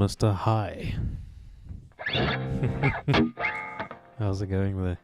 Mr. High. How's it going there?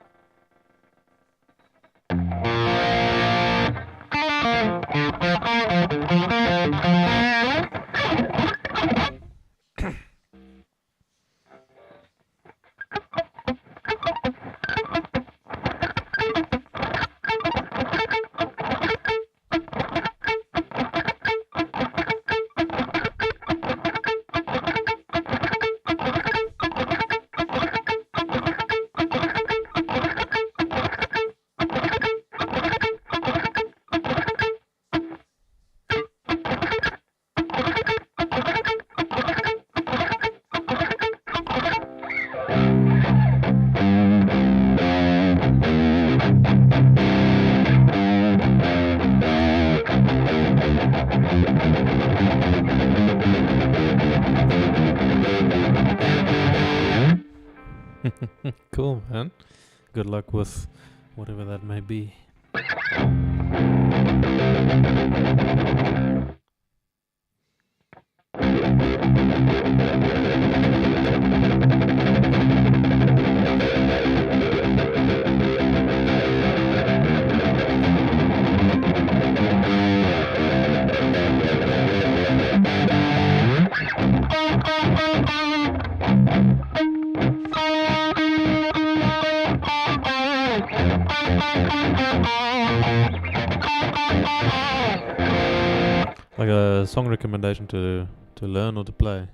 Cool, man. Good luck with whatever that may be. Like a song recommendation to learn or to play.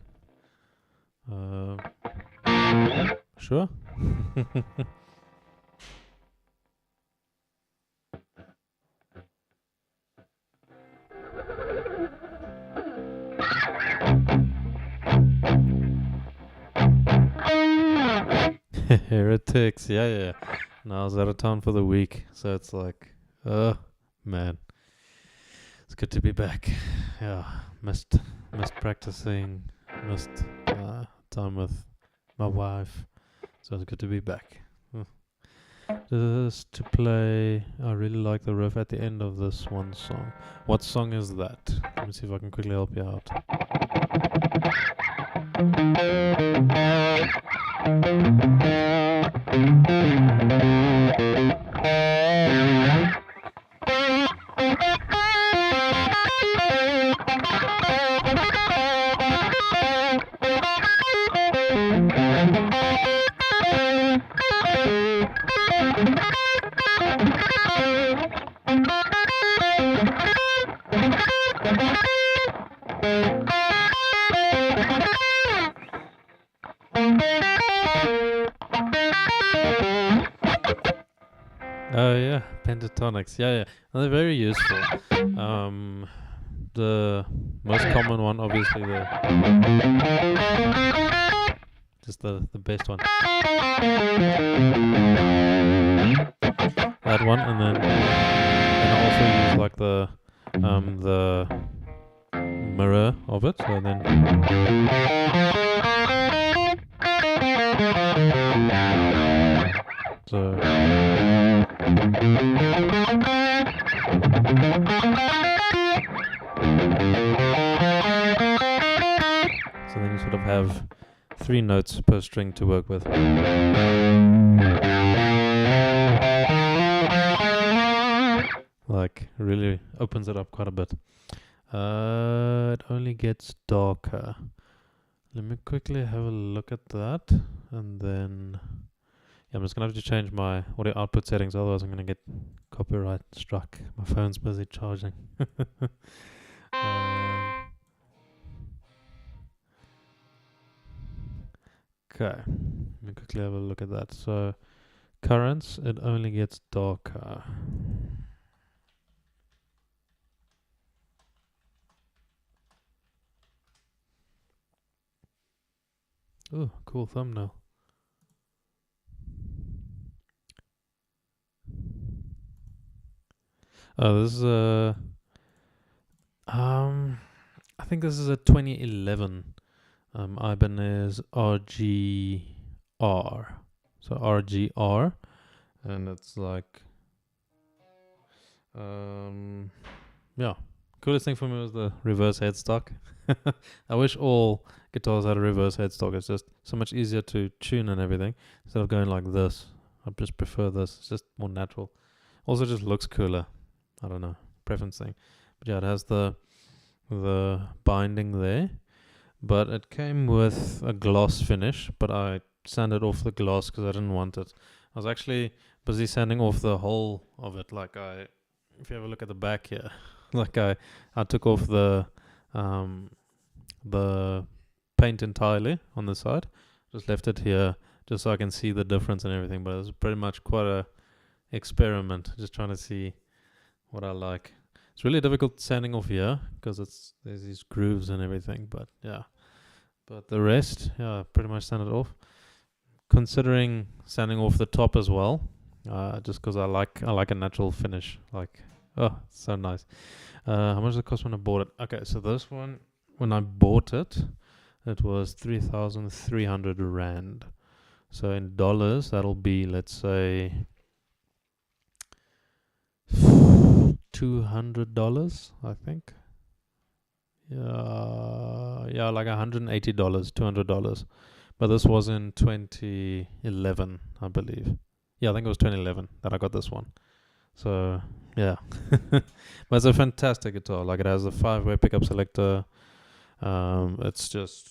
Sure. Heretics, yeah. Now I was out of town for the week, so it's like, man, it's good to be back. Yeah, missed practicing, missed time with my wife, so it's good to be back. Just to play, I really like the riff at the end of this one song. What song is that? Let me see if I can quickly help you out. Oh yeah, pentatonics. Yeah. And they're very useful. The most common one, obviously, just the best one. That one, and then I also use like the mirror of it. So then. So. have 3 notes per string to work with. Like, really opens it up quite a bit. It only gets darker. Let me quickly have a look at that, and then I'm just gonna have to change my audio output settings, otherwise I'm gonna get copyright struck. My phone's busy charging. Okay, let me quickly have a look at that. So, currents, it only gets darker. Ooh, cool thumbnail. Oh, this is I think this is a 2011 Ibanez RGR. So RGR, and it's like yeah. Coolest thing for me was the reverse headstock. I wish all guitars had a reverse headstock. It's just so much easier to tune and everything instead of going like this. I just prefer this. It's just more natural. Also, just looks cooler. I don't know, preference thing. But yeah, it has the binding there, but it came with a gloss finish. But I sanded off the gloss because I didn't want it. I was actually busy sanding off the whole of it. Like if you have a look at the back here, like I took off the paint entirely on the side, just left it here just so I can see the difference and everything. But it was pretty much quite a experiment, just trying to see what I like. It's really difficult sanding off here because there's these grooves and everything. But yeah, but the rest, yeah, pretty much sanded off. Considering sanding off the top as well, just because I like a natural finish. Like, oh, it's so nice. How much did it cost when I bought it? Okay, so this one, when I bought it, it was 3,300 rand. So in dollars, that'll be, let's say, $200, I think. Yeah, like $180, $200. But this was in 2011, I believe. Yeah, I think it was 2011 that I got this one. So yeah, but it's a fantastic guitar. Like, it has a 5-way pickup selector. It's just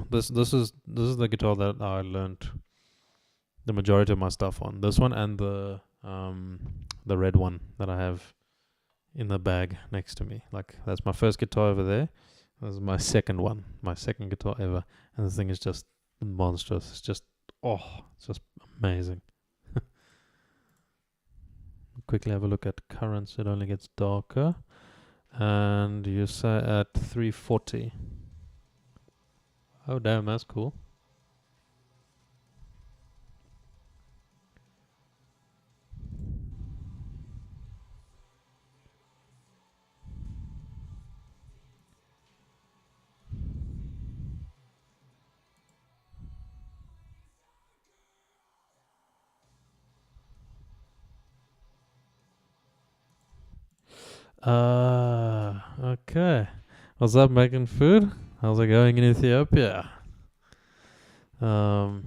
this is the guitar that I learned the majority of my stuff on. This one and the red one that I have in the bag next to me. Like, that's my first guitar over there. This is my second one, my second guitar ever, and this thing is just monstrous. It's just amazing. Quickly have a look at currents. It only gets darker, and you say at 340. Oh damn, that's cool. Okay. What's up, making food? How's it going in Ethiopia? Yeah.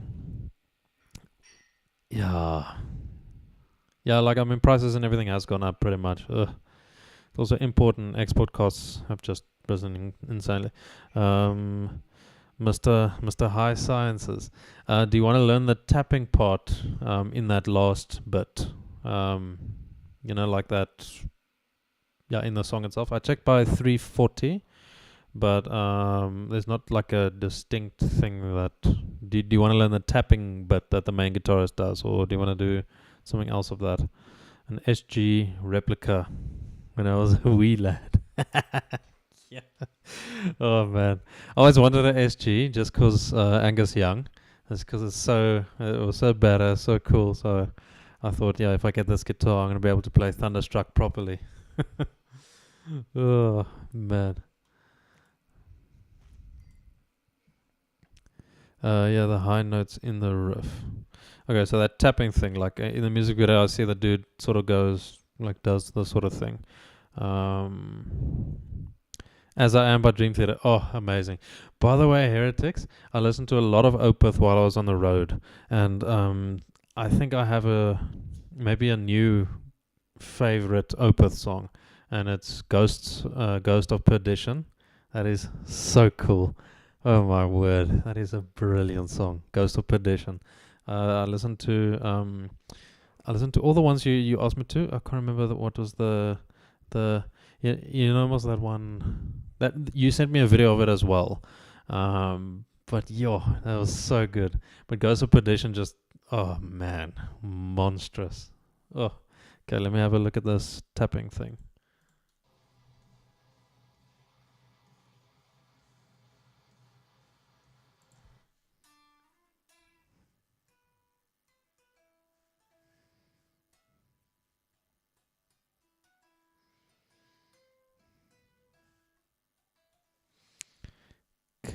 Yeah, like, I mean, prices and everything has gone up pretty much. Also, import and export costs have just risen insanely. Mr. High Sciences. Do you want to learn the tapping part in that last bit? Like that. Yeah, in the song itself. I checked by 340, but there's not like a distinct thing that. Do you want to learn the tapping bit that the main guitarist does, or do you want to do something else of that? An SG replica when I was a wee lad. Yeah. Oh man, I always wanted an SG just because Angus Young. It's because it was so badass, so cool. So I thought, yeah, if I get this guitar, I'm gonna be able to play Thunderstruck properly. Oh man. Yeah, the high notes in the riff. Okay, so that tapping thing, like in the music video, I see the dude sort of goes, like, does this sort of thing. As I Am by Dream Theater. Oh, amazing. By the way, Heretics, I listened to a lot of Opeth while I was on the road. And I think I have maybe a new favorite Opeth song. And it's Ghost of Perdition. That is so cool. Oh my word. That is a brilliant song. Ghost of Perdition. I listened to all the ones you asked me to. I can't remember what was the you know, was that one that you sent me a video of it as well. But yo, that was so good. But Ghost of Perdition just, oh man, monstrous. Oh, okay. Let me have a look at this tapping thing.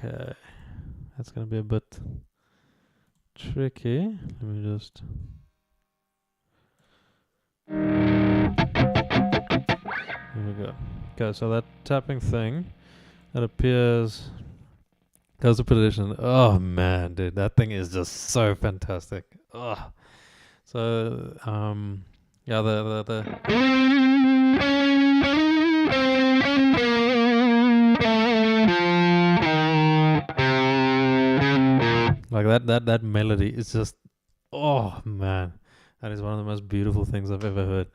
Okay, that's gonna be a bit tricky. Let me just. Here we go. Okay, so that tapping thing that appears. Goes to Perdition. Oh man, dude, that thing is just so fantastic. Oh, so yeah, the like that melody is just, oh man, that is one of the most beautiful things I've ever heard.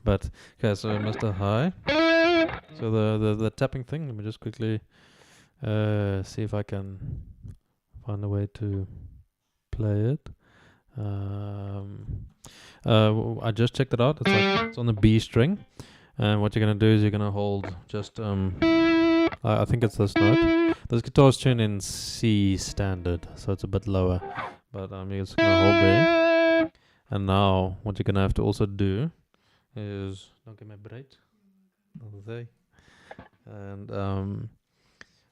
But okay, so Mr. High. So the tapping thing. Let me just quickly see if I can find a way to play it. I just checked it out. It's on the B string, and what you're gonna do is you're gonna hold just I think it's this note. This guitar is tuned in C standard, so it's a bit lower, but you're just gonna hold there. And now what you're gonna have to also do is don't get my break. There. And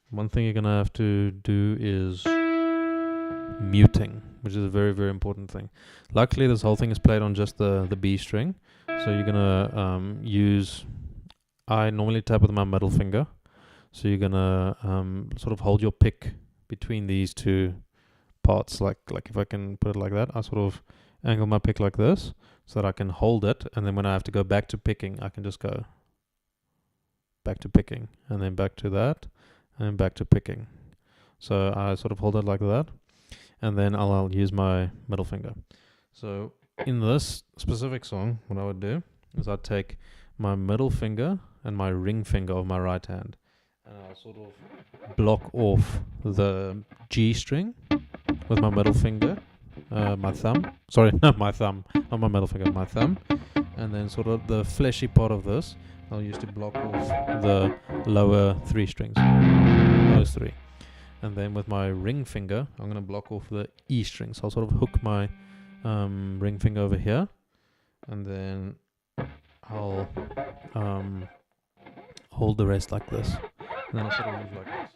one thing you're gonna have to do is muting, which is a very, very important thing. Luckily, this whole thing is played on just the B string, so you're gonna use. I normally tap with my middle finger, so you're gonna sort of hold your pick between these two parts. Like if I can put it like that, I sort of angle my pick like this, so that I can hold it, and then when I have to go back to picking, I can just go back to picking, and then back to that, and back to picking. So I sort of hold it like that, and then I'll use my middle finger. So in this specific song, what I would do is I'd take my middle finger and my ring finger of my right hand, and I'll sort of block off the G string with my middle finger, my thumb. Sorry, not my thumb, not my middle finger, my thumb. And then sort of the fleshy part of this, I'll use to block off the lower three strings, those three. And then with my ring finger, I'm going to block off the E strings. I'll sort of hook my ring finger over here, and then I'll hold the rest like this. And then I'll sort of move like this.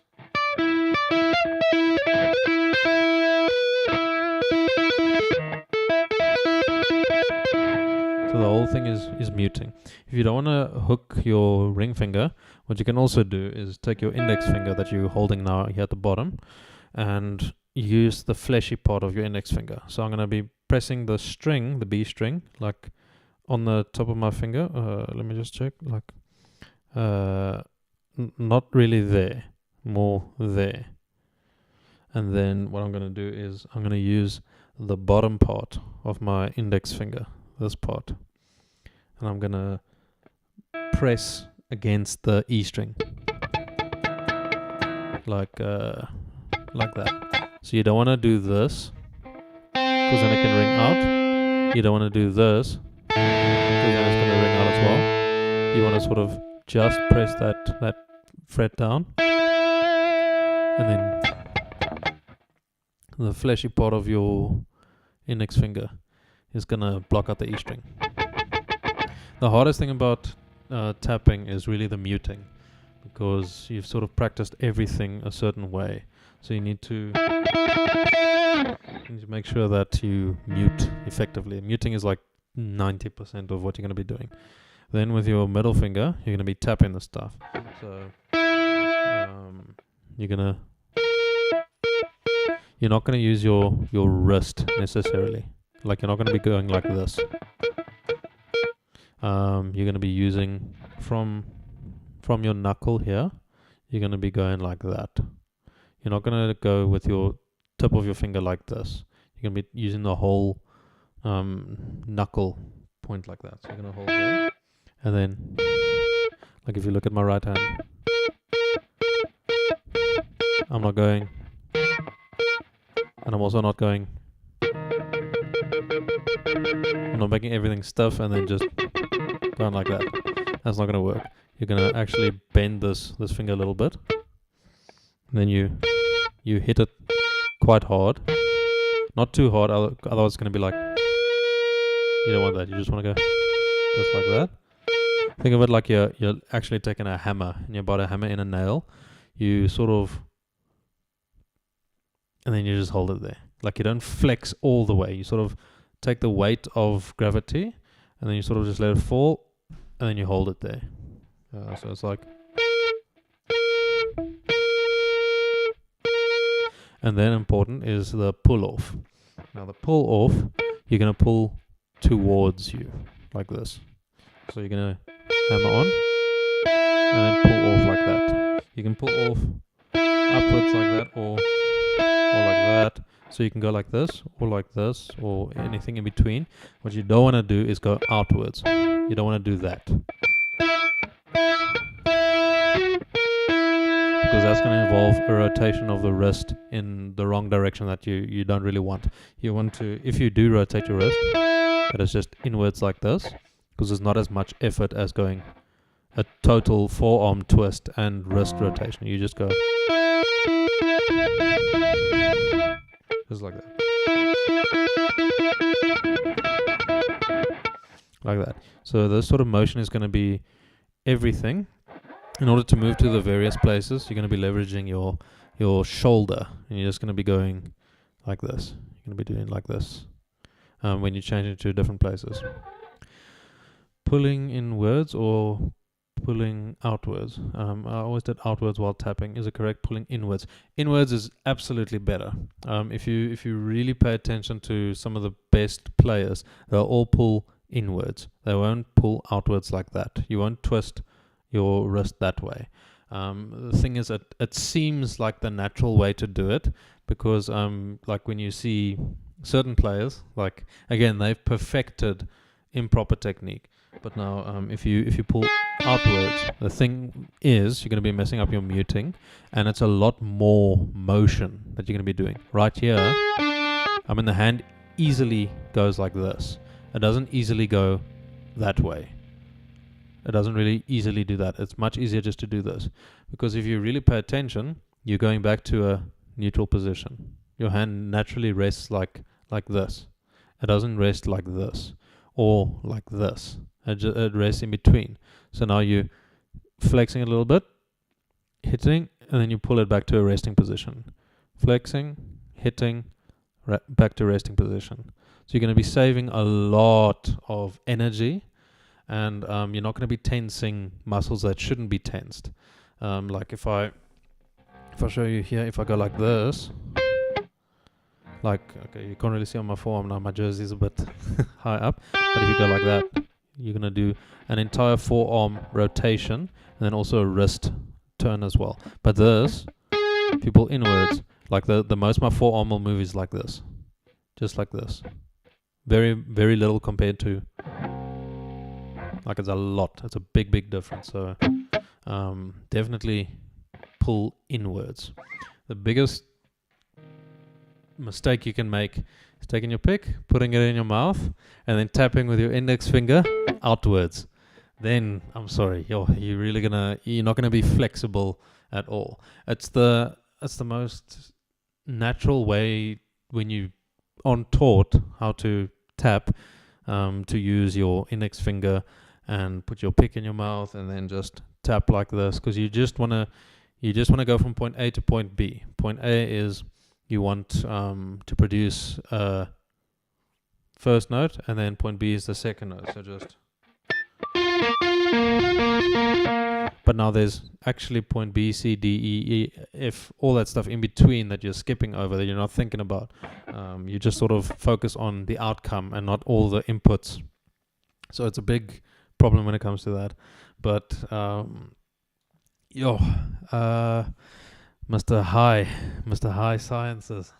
So the whole thing is muting. If you don't want to hook your ring finger, what you can also do is take your index finger that you're holding now here at the bottom, and use the fleshy part of your index finger. So I'm going to be pressing the string, the B string, like on the top of my finger. Let me just check. Like, not really there, more there. And then what I'm going to do is I'm going to use the bottom part of my index finger, this part, and I'm going to press against the E string, like that. So you don't want to do this, because then it can ring out. You don't want to do this, because then it's going to ring out as well. You want to sort of just press that fret down, and then the fleshy part of your index finger is going to block out the E string. The hardest thing about tapping is really the muting, because you've sort of practiced everything a certain way. So you need to make sure that you mute effectively. Muting is like 90% of what you're going to be doing. Then with your middle finger, you're going to be tapping the stuff. So you're not gonna use your wrist necessarily. Like, you're not gonna be going like this. You're gonna be using from your knuckle here. You're gonna be going like that. You're not gonna go with your tip of your finger like this. You're gonna be using the whole knuckle point like that. So you're gonna hold there, and then, like, if you look at my right hand, I'm not going, and I'm also not going. I'm not making everything stiff and then just going like that. That's not gonna work. You're gonna actually bend this finger a little bit, and then you hit it quite hard, not too hard, otherwise it's gonna be like, you don't want that. You just want to go just like that. Think of it like you're actually taking a hammer, and you're about to hammer in a nail. You sort of, and then you just hold it there. Like, you don't flex all the way. You sort of take the weight of gravity, and then you sort of just let it fall, and then you hold it there. So it's like, and then important is the pull off. Now the pull off, you're gonna pull towards you like this. So you're gonna hammer on and then pull off like that. You can pull off upwards like that, or like that. So you can go like this, or anything in between. What you don't want to do is go outwards. You don't want to do that, because that's going to involve a rotation of the wrist in the wrong direction that you don't really want. You want to, if you do rotate your wrist, that is just inwards like this, because there's not as much effort as going a total forearm twist and wrist rotation. You just go just like that. Like that. So this sort of motion is going to be everything. In order to move to the various places, you're going to be leveraging your shoulder, and you're just going to be going like this. You're going to be doing like this when you change it to different places. Pulling inwards or pulling outwards. I always did outwards while tapping. Is it correct? Pulling inwards. Inwards is absolutely better. If you really pay attention to some of the best players, they'll all pull inwards. They won't pull outwards like that. You won't twist your wrist that way. The thing is, it seems like the natural way to do it, because like when you see certain players, like, again, they've perfected improper technique. But now if you pull outwards, the thing is you're going to be messing up your muting, and it's a lot more motion that you're going to be doing. Right here, the hand easily goes like this. It doesn't easily go that way. It doesn't really easily do that. It's much easier just to do this, because if you really pay attention, you're going back to a neutral position. Your hand naturally rests like this. It doesn't rest like this or like this. It rests in between. So now you're flexing a little bit, hitting, and then you pull it back to a resting position. Flexing, hitting, back to resting position. So you're going to be saving a lot of energy, and you're not going to be tensing muscles that shouldn't be tensed. Like if I show you here, if I go like this, like, okay, you can't really see on my forearm now, my jersey's a bit high up, but if you go like that, you're going to do an entire forearm rotation, and then also a wrist turn as well. But this, if you pull inwards, like the most my forearm will move is like this, just like this. Very, very little compared to, like, it's a lot. It's a big difference. So definitely pull inwards. The biggest mistake you can make is taking your pick, putting it in your mouth, and then tapping with your index finger outwards. Then I'm sorry, you're not gonna be flexible at all. It's the most natural way when you aren't taught how to tap, to use your index finger and put your pick in your mouth and then just tap like this, because you just wanna go from point A to point B. Point A is you want to produce a first note, and then point B is the second note. So just but now there's actually point B, C, D, E, F, all that stuff in between that you're skipping over, that you're not thinking about. You just sort of focus on the outcome and not all the inputs. So it's a big problem when it comes to that. But Mr. High Sciences,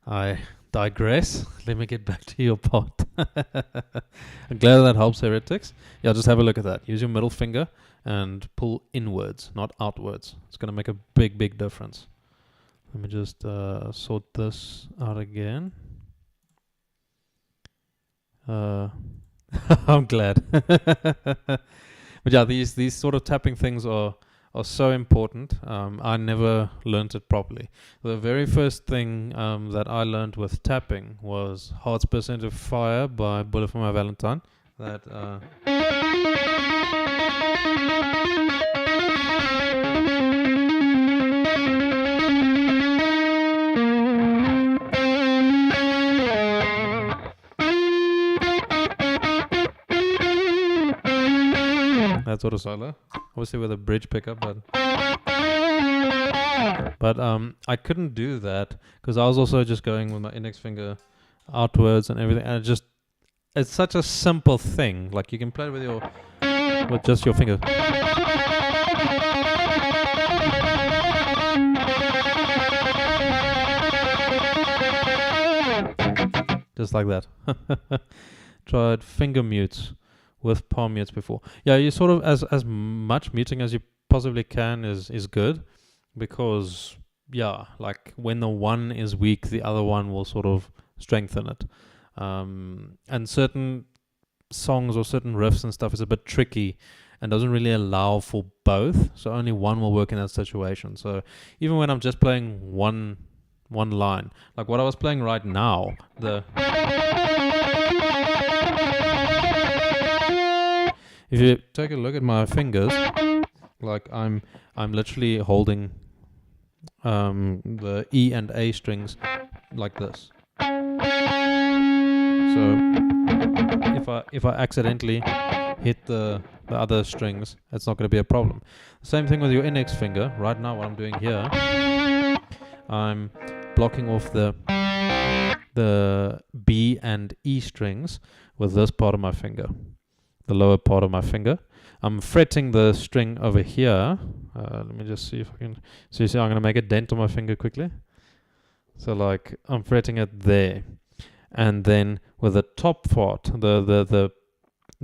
I digress. Let me get back to your pot. I'm glad that helps, heretics. Yeah, just have a look at that. Use your middle finger and pull inwards, not outwards. It's going to make a big difference. Let me just sort this out again. I'm glad. But yeah, these sort of tapping things are so important. I never learned it properly. The very first thing that I learned with tapping was Heart's Percent of Fire by Bullet for My Valentine. That sort of solo, obviously with a bridge pickup, but I couldn't do that because I was also just going with my index finger outwards and everything, and it's such a simple thing. Like, you can play with just your finger. Just like that. Tried finger mutes with palm mutes before. Yeah, you sort of, as much muting as you possibly can is good, because yeah, like when the one is weak, the other one will sort of strengthen it. And certain songs or certain riffs and stuff is a bit tricky and doesn't really allow for both, so only one will work in that situation. So even when I'm just playing one line, like what I was playing right now, if you take a look at my fingers, like I'm literally holding the E and A strings like this. So if I accidentally hit the other strings, it's not going to be a problem. Same thing with your index finger. Right now, what I'm doing here, I'm blocking off the B and E strings with this part of my finger, the lower part of my finger. I'm fretting the string over here. Let me just see if I can. So you see, I'm going to make a dent on my finger quickly. So like I'm fretting it there, and then with the top part, the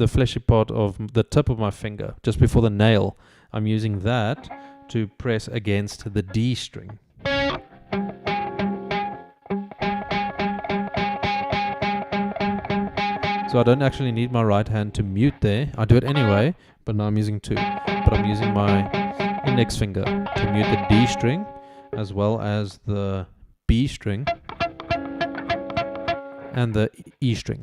fleshy part of the tip of my finger, just before the nail, I'm using that to press against the D string. So I don't actually need my right hand to mute there. I do it anyway, but now I'm using two. But I'm using my index finger to mute the D string as well as the B string and the E string.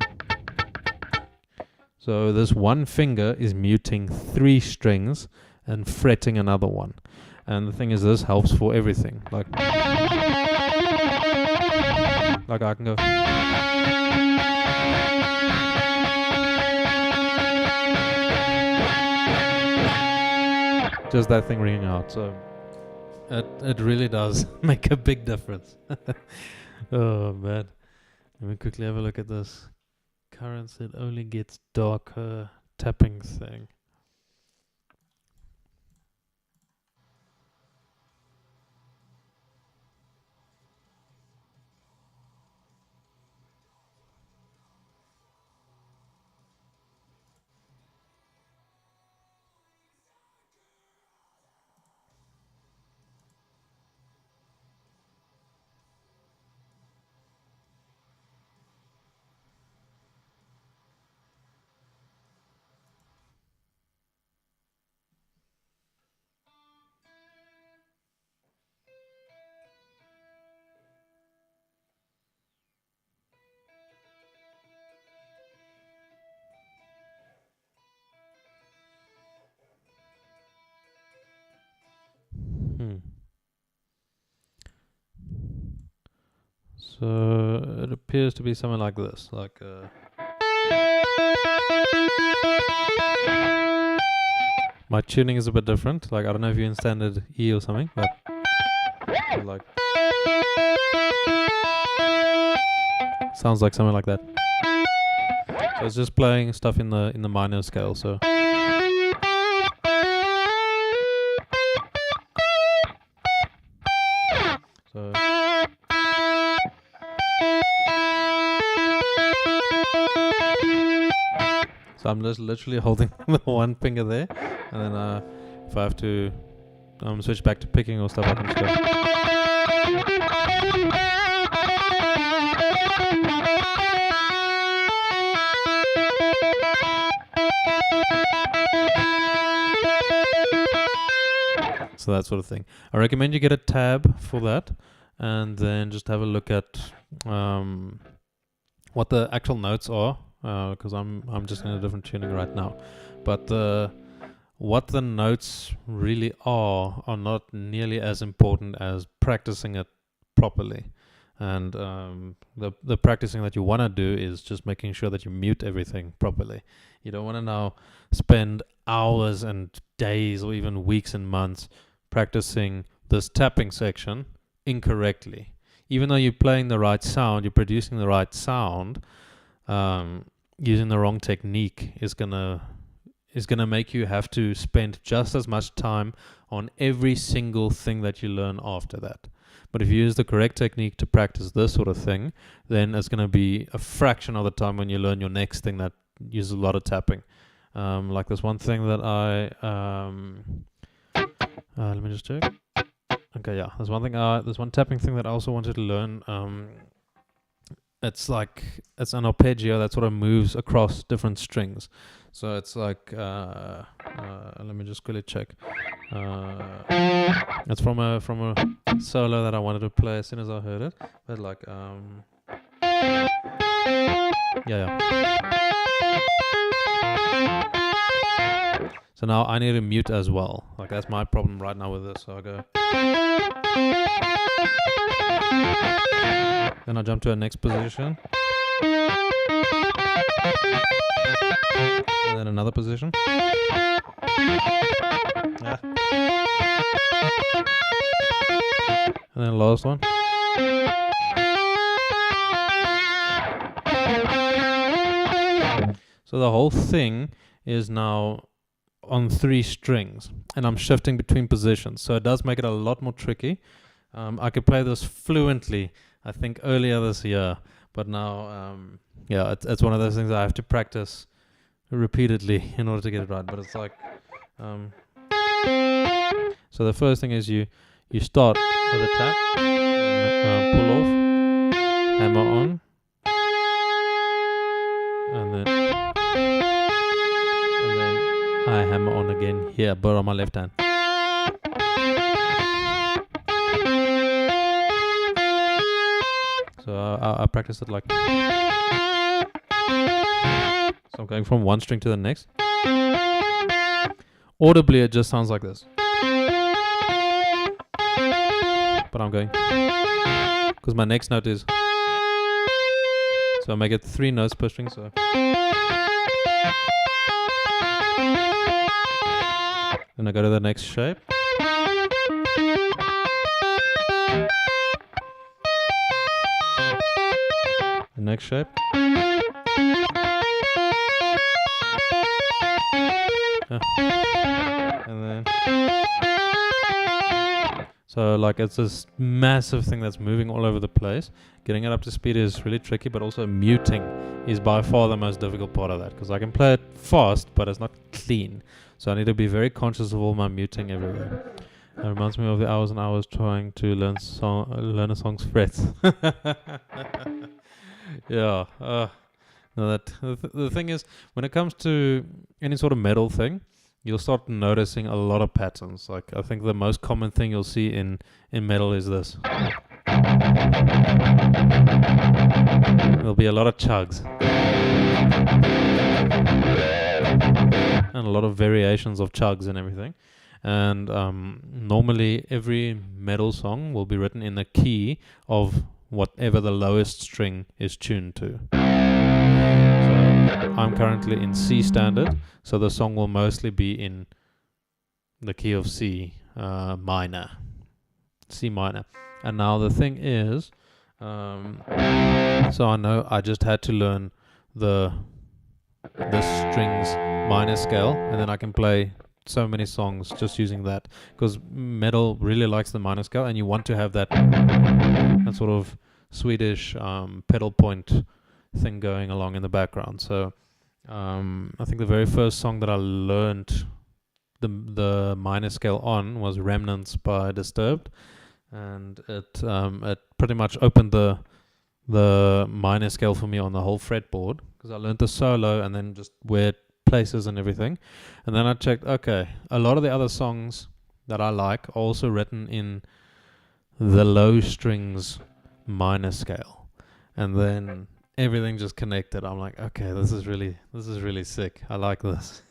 So this one finger is muting 3 strings and fretting another one. And the thing is, this helps for everything. Like I can go. Just that thing ringing out. So it really does make a big difference. Oh man. Let me quickly have a look at this Currents It Only Gets Darker tapping thing. So it appears to be something like this, like my tuning is a bit different. Like, I don't know if you're in standard E or something, but like sounds like something like that. So it's just playing stuff in the minor scale. So I'm just literally holding the one finger there, and then if I have to switch back to picking or stuff, I can just go. So that sort of thing. I recommend you get a tab for that, and then just have a look at what the actual notes are. Because I'm just in a different tuning right now, but what the notes really are not nearly as important as practicing it properly. And the practicing that you want to do is just making sure that you mute everything properly. You don't want to now spend hours and days or even weeks and months practicing this tapping section incorrectly. Even though you're playing the right sound, you're producing the right sound, using the wrong technique is gonna make you have to spend just as much time on every single thing that you learn after that. But if you use the correct technique to practice this sort of thing, then it's gonna be a fraction of the time when you learn your next thing that uses a lot of tapping. Like this one thing that let me just check. Okay, yeah, there's one tapping thing that I also wanted to learn. It's an arpeggio that sort of moves across different strings. So it's like, let me just quickly check. It's from a solo that I wanted to play as soon as I heard it. But like, yeah. So now I need to mute as well. Like, that's my problem right now with this. So I go. Then I jump to a next position. And then another position. Yeah. And then last one. So the whole thing is now on 3 strings, and I'm shifting between positions. So it does make it a lot more tricky. I could play this fluently, I think, earlier this year, but now, it's one of those things I have to practice repeatedly in order to get it right. But it's like, so the first thing is you start with a tap, and, pull off, hammer on, and then I hammer on again here, but on my left hand. So I practice it like. So I'm going from one string to the next. Audibly, it just sounds like this. But I'm going, because my next note is. So I make it 3 notes per string. So. Then I go to the next shape. The next shape. And then. So like it's this massive thing that's moving all over the place. Getting it up to speed is really tricky, but also muting is by far the most difficult part of that, because I can play it fast, but it's not clean. So I need to be very conscious of all my muting everywhere. It reminds me of the hours and hours trying to learn a song's frets. Yeah. No, the thing is, when it comes to any sort of metal thing, you'll start noticing a lot of patterns. Like, I think the most common thing you'll see in metal is this. There'll be a lot of chugs. And a lot of variations of chugs and everything. And normally every metal song will be written in the key of whatever the lowest string is tuned to. So I'm currently in C standard, so the song will mostly be in the key of C minor, C minor. And now the thing is, so I know I just had to learn the strings minor scale, and then I can play so many songs just using that, because metal really likes the minor scale, and you want to have that sort of Swedish pedal point thing going along in the background. So I think the very first song that I learned the minor scale on was Remnants by Disturbed, and it pretty much opened the minor scale for me on the whole fretboard, because I learned the solo and then just where places and everything. And then I checked, okay, a lot of the other songs that I like are also written in the low strings minor scale, and then everything just connected. I'm like, okay, this is really sick. I like this.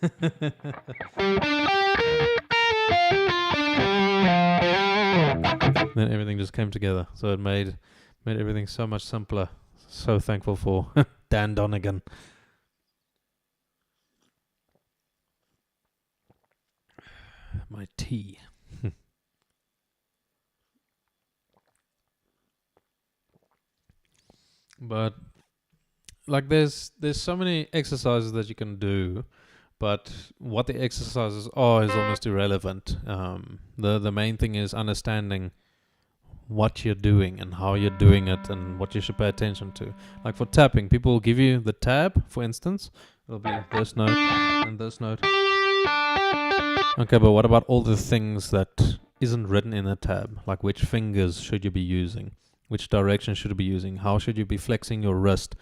Then everything just came together, so it made everything so much simpler. So thankful for Dan Donegan. My tea. But like there's so many exercises that you can do, but what the exercises are is almost irrelevant. The main thing is understanding what you're doing and how you're doing it and what you should pay attention to. Like for tapping, people will give you the tab, for instance. It'll be this note and this note. Okay, but what about all the things that isn't written in a tab? Like which fingers should you be using? Which direction should you be using? How should you be flexing your wrist?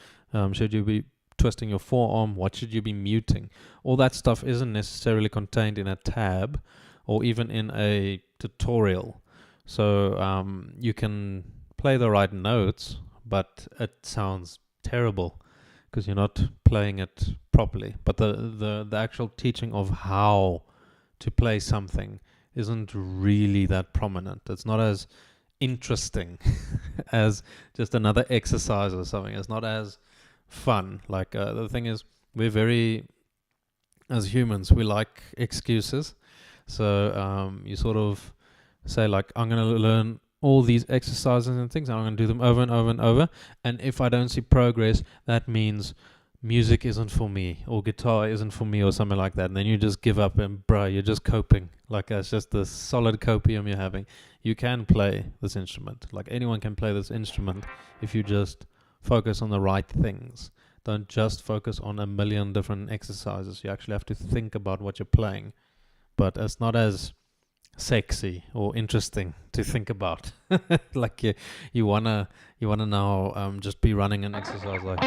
Should you be twisting your forearm? What should you be muting? All that stuff isn't necessarily contained in a tab or even in a tutorial. So you can play the right notes, but it sounds terrible because you're not playing it properly. But the actual teaching of how to play something isn't really that prominent. It's not as interesting as just another exercise or something. It's not as fun. Like the thing is, as humans, we like excuses. So you sort of say like, I'm going to learn all these exercises and things, and I'm going to do them over and over and over. And if I don't see progress, that means music isn't for me, or guitar isn't for me, or something like that. And then you just give up, and you're just coping. Like it's just the solid copium you're having. You can play this instrument. Like anyone can play this instrument if you just focus on the right things. Don't just focus on a million different exercises. You actually have to think about what you're playing. But it's not as sexy or interesting to think about. Like you wanna now just be running an exercise like.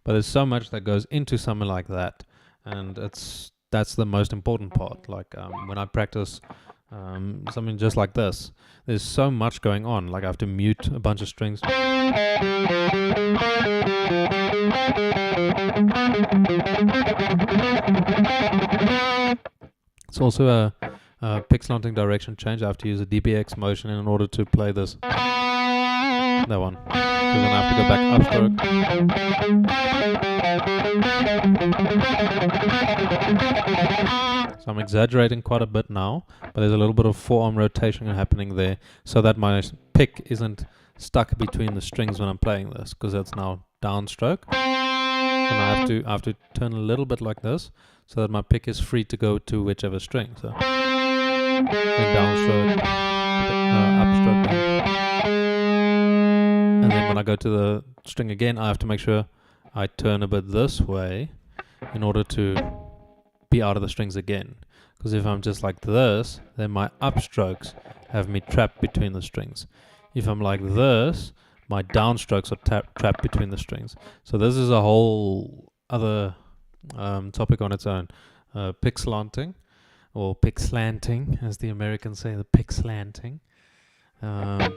But there's so much that goes into something like that, and that's the most important part. Like when I practice something just like this, there's so much going on. Like I have to mute a bunch of strings. It's also a pick slanting direction change. I have to use a DBX motion in order to play this. That one. Because then I have to go back upstroke. So I'm exaggerating quite a bit now, but there's a little bit of forearm rotation happening there, so that my pick isn't stuck between the strings when I'm playing this, because that's now downstroke. And I have to turn a little bit like this, so that my pick is free to go to whichever string. So then downstroke, upstroke, and then when I go to the string again, I have to make sure I turn a bit this way in order to be out of the strings again. Because if I'm just like this, then my upstrokes have me trapped between the strings. If I'm like this, my downstrokes are trapped between the strings. So this is a whole other topic on its own. Pick slanting, or pick slanting, as the Americans say, the pick slanting. And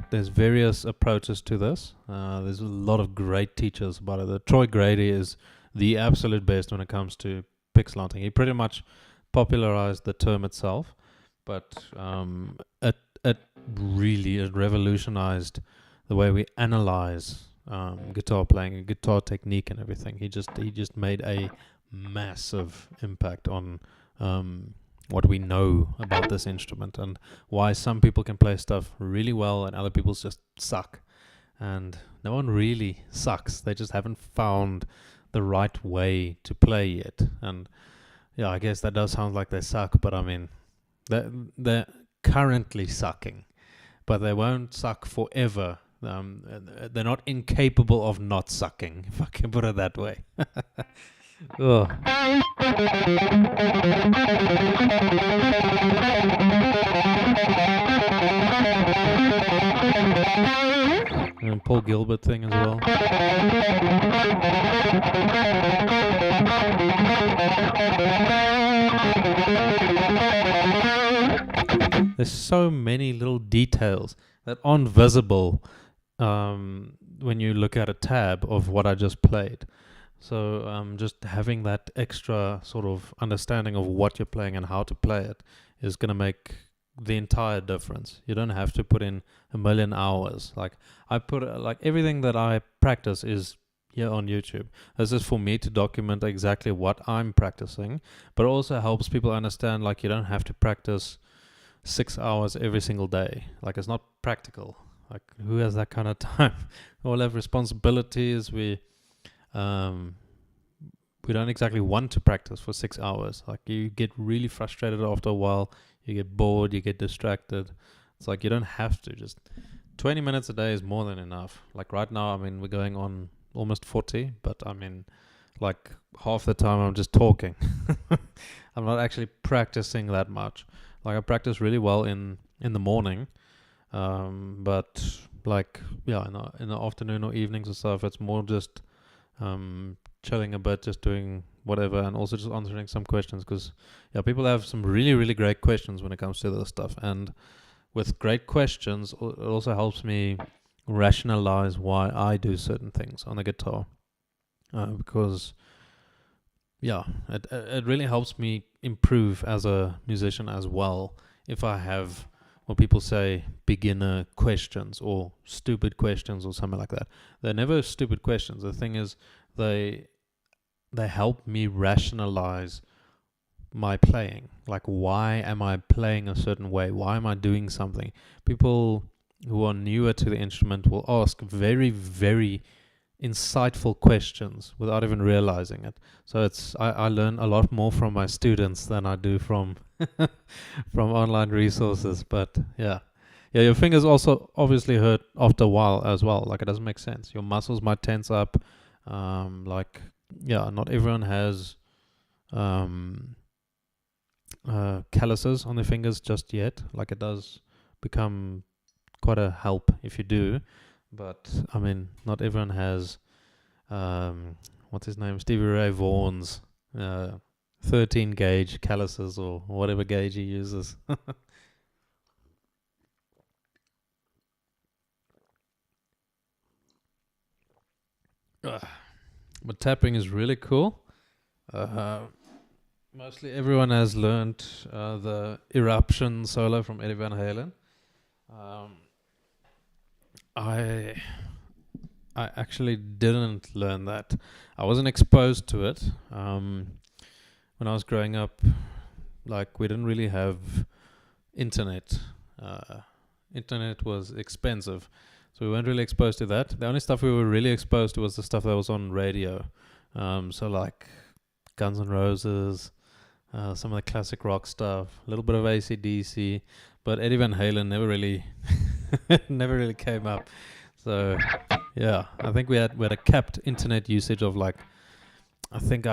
there's various approaches to this. There's a lot of great teachers about it. Troy Grady is the absolute best when it comes to pick slanting. He pretty much popularized the term itself, but it revolutionized the way we analyze guitar playing and guitar technique and everything. He just made a massive impact on what we know about this instrument and why some people can play stuff really well and other people just suck. And no one really sucks. They just haven't found the right way to play yet. And yeah, I guess that does sound like they suck, but I mean, they're currently sucking, but they won't suck forever. They're not incapable of not sucking, if I can put it that way. Oh. And Paul Gilbert thing as well. There's so many little details that aren't visible when you look at a tab of what I just played. So just having that extra sort of understanding of what you're playing and how to play it is going to make the entire difference. You don't have to put in a million hours. Like I put like everything that I practice is here on YouTube. This is for me to document exactly what I'm practicing, but it also helps people understand like you don't have to practice 6 hours every single day. Like it's not practical. Like who has that kind of time? We all have responsibilities. We don't exactly want to practice for 6 hours. Like you get really frustrated after a while. You get bored, you get distracted. It's like you don't have to. Just 20 minutes a day is more than enough. Like right now, I mean, we're going on almost 40, but I mean, like half the time I'm just talking. I'm not actually practicing that much. Like I practice really well in the morning, but like, yeah, in the afternoon or evenings or stuff, it's more just chilling a bit, just doing whatever, and also just answering some questions, because yeah, people have some really, really great questions when it comes to this stuff. And with great questions, it also helps me rationalize why I do certain things on the guitar, because yeah, it really helps me improve as a musician as well if I have what people say beginner questions or stupid questions or something like that. They're never stupid questions. The thing is, they help me rationalize my playing. Like, why am I playing a certain way? Why am I doing something? People who are newer to the instrument will ask very, very insightful questions without even realizing it. So I learn a lot more from my students than I do from from online resources. But yeah, your fingers also obviously hurt after a while as well. Like, it doesn't make sense. Your muscles might tense up. Like, yeah, not everyone has calluses on their fingers just yet. Like, it does become quite a help if you do, but I mean, not everyone has what's his name, Stevie Ray Vaughan's 13 gauge calluses or whatever gauge he uses. But tapping is really cool. Mostly everyone has learned the Eruption solo from Eddie Van Halen. I actually didn't learn that. I wasn't exposed to it. When I was growing up, like, we didn't really have internet. Internet was expensive, so we weren't really exposed to that. The only stuff we were really exposed to was the stuff that was on radio. So like Guns N' Roses, some of the classic rock stuff, a little bit of AC/DC, but Eddie Van Halen never really came up. So yeah, I think we had a capped internet usage of like, I think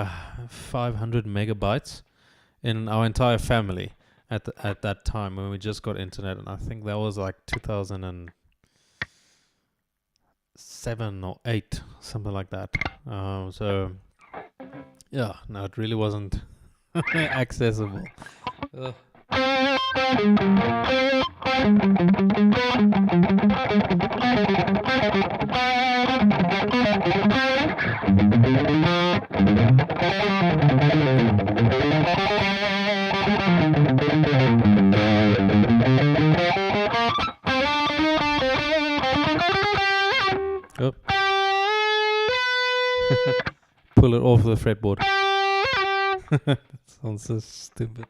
500 megabytes in our entire family at that time when we just got internet, and I think that was like 2007 or 8, something like that. So yeah, no, it really wasn't accessible. Oh. pull it off the fretboard. That sounds so stupid.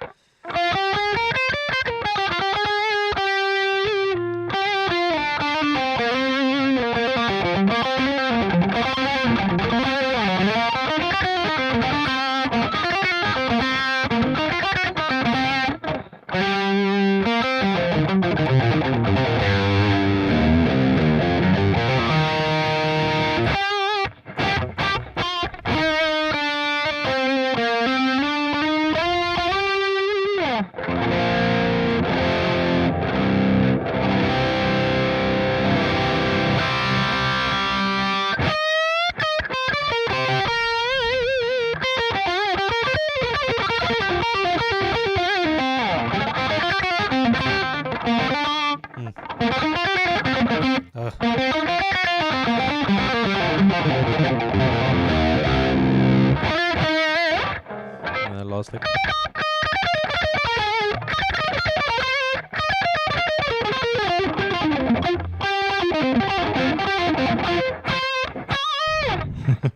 Last lick.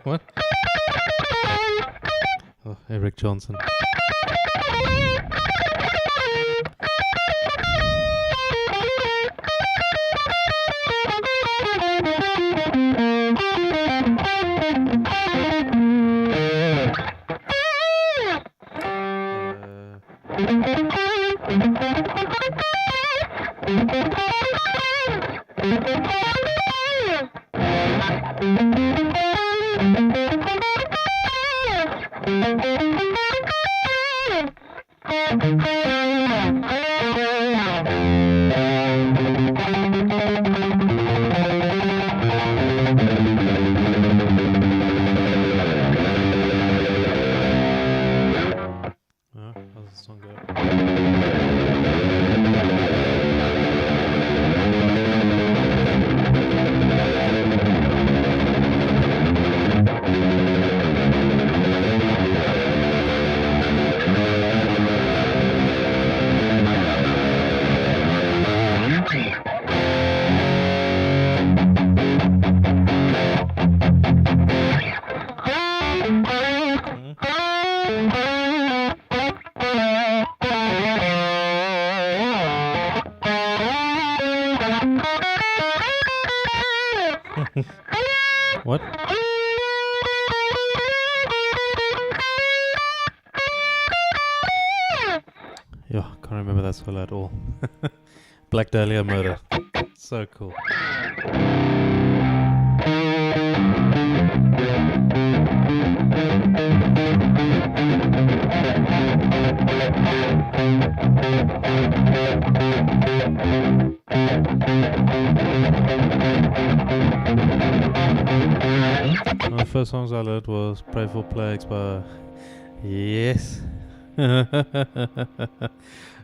What? Oh, Eric Johnson. How's the song go? What? Yeah, can't remember that solo at all. Black Dahlia Murder. So cool. One of the first songs I learned was Pray for Plagues by... Yes.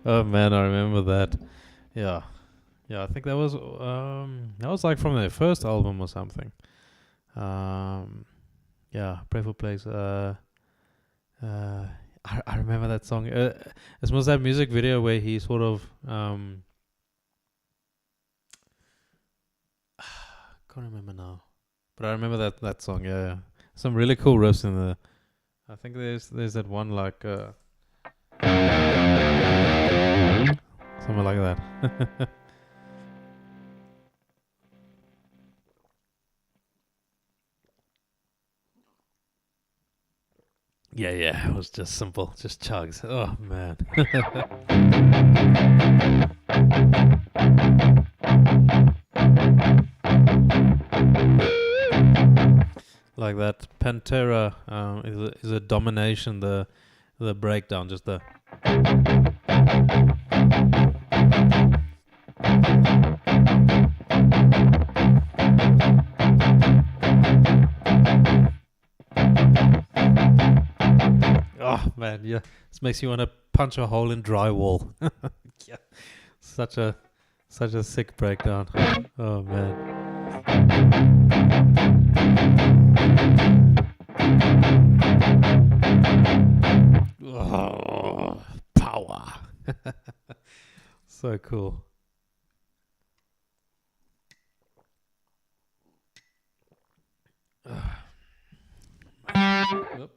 Oh man, I remember that. Yeah. Yeah, I think that was like from their first album or something. Yeah, Pray for Plagues. I remember that song. It was that music video where he sort of can't remember now. But I remember that song, yeah. Some really cool riffs in there. I think there's that one like something like that. Yeah, it was just simple, just chugs. Oh man. Like that Pantera is a domination, the breakdown, just the oh man, yeah, this makes you want to punch a hole in drywall. Yeah, such a sick breakdown. Oh man. Oh, power. So cool. Yep.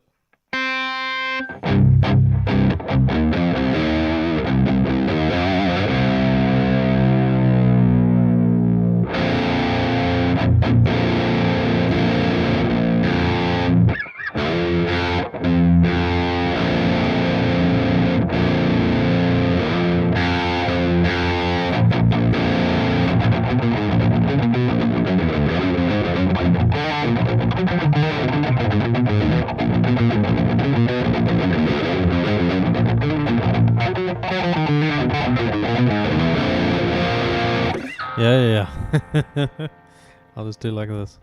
Yeah. I'll just do like this.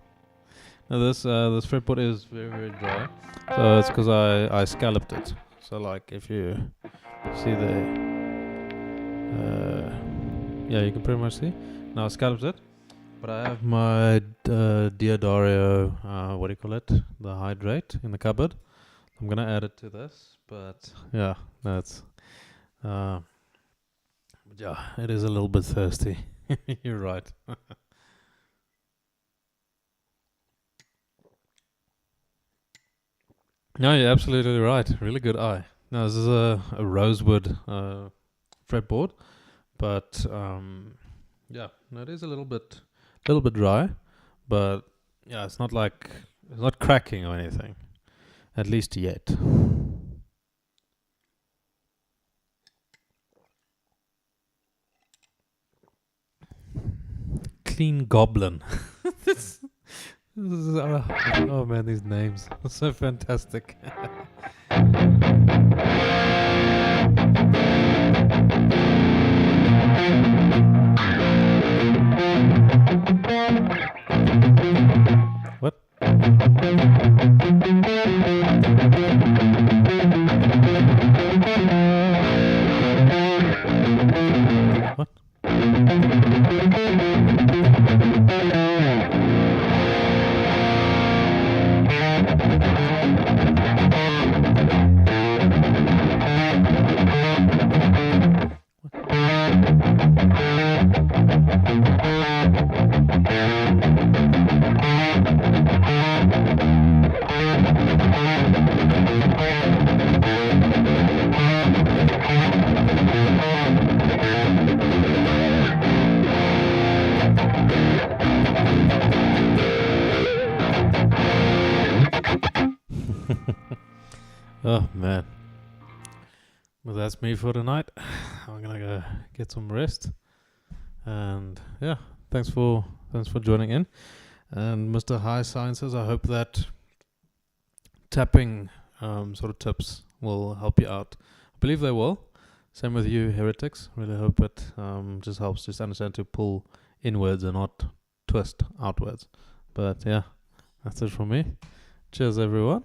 Now this fretboard is very dry, so it's because I scalloped it. So like if you see the yeah, you can pretty much see. Now I scalloped it, but I have my Diodario what do you call it? The hydrate in the cupboard. I'm gonna add it to this, but yeah, that's yeah, it is a little bit thirsty. You're right. No, you're absolutely right. Really good eye. Now this is a rosewood fretboard, but yeah, no, it is a little bit dry, but yeah, it's not like it's not cracking or anything, at least yet. Clean Goblin. this is, oh man, these names are so fantastic. What? What? Oh man. Well, that's me for tonight. I'm gonna go get some rest. And yeah, thanks for joining in. And Mr. High Sciences, I hope that tapping sort of tips will help you out. I believe they will. Same with you, heretics. Really hope it just helps just understand to pull inwards and not twist outwards. But yeah, that's it from me. Cheers, everyone.